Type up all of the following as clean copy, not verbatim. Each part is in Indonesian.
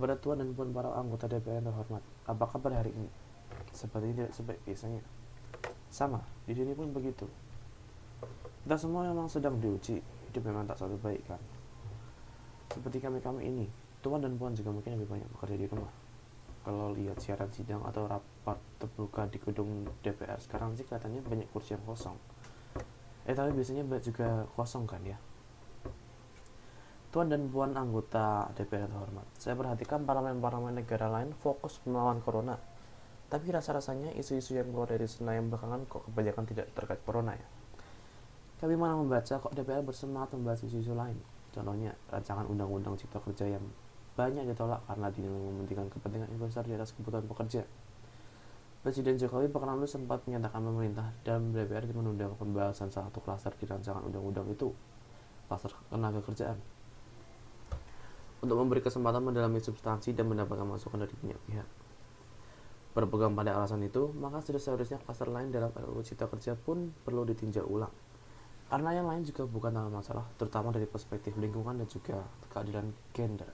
Kepada Tuan dan Puan para anggota DPR yang terhormat, apa kabar hari ini? Seperti tidak sebaik biasanya. Sama, di sini pun begitu. Kita semua memang sedang diuji, hidup memang tak selalu baik kan. Seperti kami ini, Tuan dan Puan juga mungkin lebih banyak bekerja di rumah. Kalau lihat siaran sidang atau rapat terbuka di gedung DPR sekarang sih kelihatannya banyak kursi yang kosong. Tapi biasanya banyak juga kosong kan ya. Tuan dan Puan anggota DPR terhormat, saya perhatikan parlemen-parlemen negara lain fokus melawan corona. Tapi rasa-rasanya isu-isu yang keluar dari Senayan belakangan kok kebanyakan tidak terkait corona ya. Kami mana membaca kok DPR bersemangat membahas isu-isu lain. Contohnya, rancangan undang-undang cipta kerja yang banyak ditolak karena dinilai mementingkan kepentingan investor di atas kebutuhan pekerja. Presiden Jokowi pekan lalu sempat menyatakan pemerintah dan DPR menunda pembahasan salah satu klaster di rancangan undang-undang itu, klaster tenaga kerjaan, untuk memberi kesempatan mendalami substansi dan mendapatkan masukan dari banyak pihak. Berpegang pada alasan itu, maka sudah seharusnya klaster lain dalam RUU Cipta Kerja pun perlu ditinjau ulang. Karena yang lain juga bukan tanpa masalah, terutama dari perspektif lingkungan dan juga keadilan gender.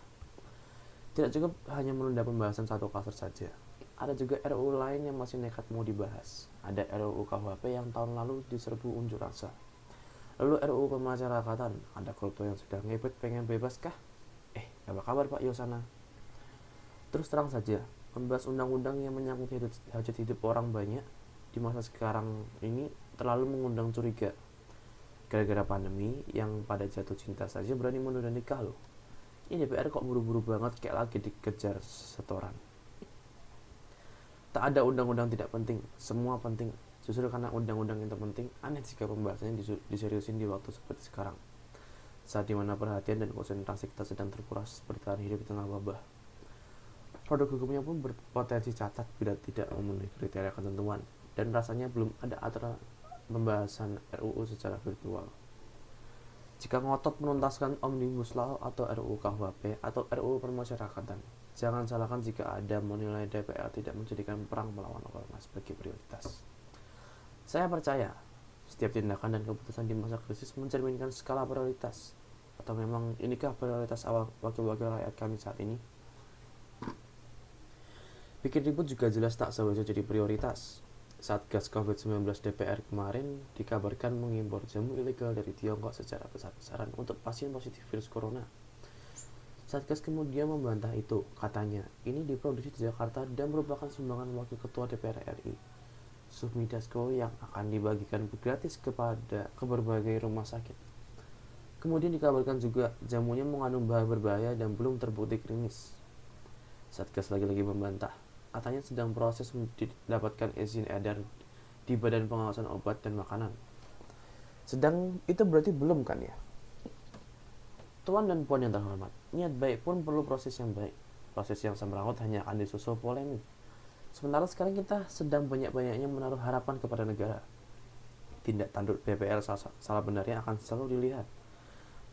Tidak cukup hanya menunda pembahasan satu klaster saja. Ada juga RUU lain yang masih nekat mau dibahas. Ada RUU KUHP yang tahun lalu diserbu unjuk rasa. Lalu RUU Pemasyarakatan, ada koruptor yang sudah ngebet pengen bebas kah? Apa kabar Pak Yosana? Terus terang saja, membahas undang-undang yang menyangkut hajat hidup orang banyak di masa sekarang ini terlalu mengundang curiga. Gara-gara pandemi yang pada jatuh cinta saja berani menunda nikah loh. Ini DPR kok buru-buru banget kayak lagi dikejar setoran. Tak ada undang-undang tidak penting, semua penting. Justru karena undang-undang yang terpenting, aneh jika pembahasannya diseriusin di waktu seperti sekarang, saat dimana perhatian dan konsentrasi kita sedang terkuras bertahan hidup di tengah wabah. Produk hukumnya pun berpotensi cacat bila tidak memenuhi kriteria ketentuan, dan rasanya belum ada aturan pembahasan RUU secara virtual. Jika ngotot menuntaskan Omnibus Law atau RUU KUHP atau RUU Pemasyarakatan, jangan salahkan jika ada menilai DPR tidak menjadikan perang melawan corona sebagai prioritas. Saya percaya setiap tindakan dan keputusan di masa krisis mencerminkan skala prioritas. Atau memang inikah prioritas awal wakil-wakil rakyat kami saat ini? Bikin ribut juga jelas tak seharusnya jadi prioritas. Satgas COVID-19 DPR kemarin dikabarkan mengimpor jamu ilegal dari Tiongkok secara besar-besaran untuk pasien positif virus corona. Satgas kemudian membantah itu, katanya ini diproduksi di Jakarta dan merupakan sumbangan Wakil Ketua DPR RI, Sufmi Dasko, yang akan dibagikan gratis ke berbagai rumah sakit. Kemudian dikabarkan juga jamunya mengandung bahan berbahaya dan belum terbukti klinis. Satgas lagi-lagi membantah, katanya sedang proses mendapatkan izin edar di Badan Pengawasan Obat dan Makanan. Sedang itu berarti belum kan ya? Tuan dan Puan yang terhormat, niat baik pun perlu proses yang baik. Proses yang semrawut hanya akan disusul polemik. Sementara sekarang kita sedang banyak-banyaknya menaruh harapan kepada negara. Tindak tanduk DPR salah benarnya akan selalu dilihat.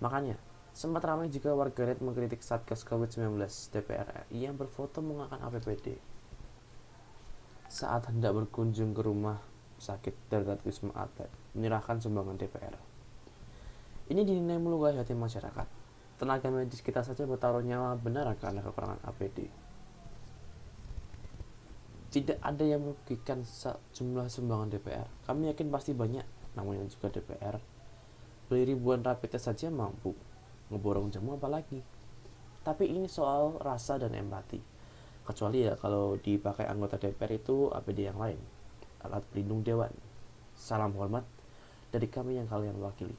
Makanya, sempat ramai jika warganet mengkritik Satgas COVID-19 DPR RI yang berfoto menggunakan APBD saat hendak berkunjung ke rumah sakit darurat Wisma Atlet menyerahkan sumbangan DPR. Ini dinilai melukai hati masyarakat. Tenaga medis kita saja bertaruh nyawa benar karena kekurangan APD. Tidak ada yang merugikan jumlah sumbangan DPR. Kami yakin pasti banyak, namun yang juga DPR beli ribuan rapid test saja mampu, ngeborong jamu apalagi. Tapi ini soal rasa dan empati. Kecuali ya kalau dipakai anggota DPR itu APD yang lain, alat pelindung dewan. Salam hormat dari kami yang kalian wakili.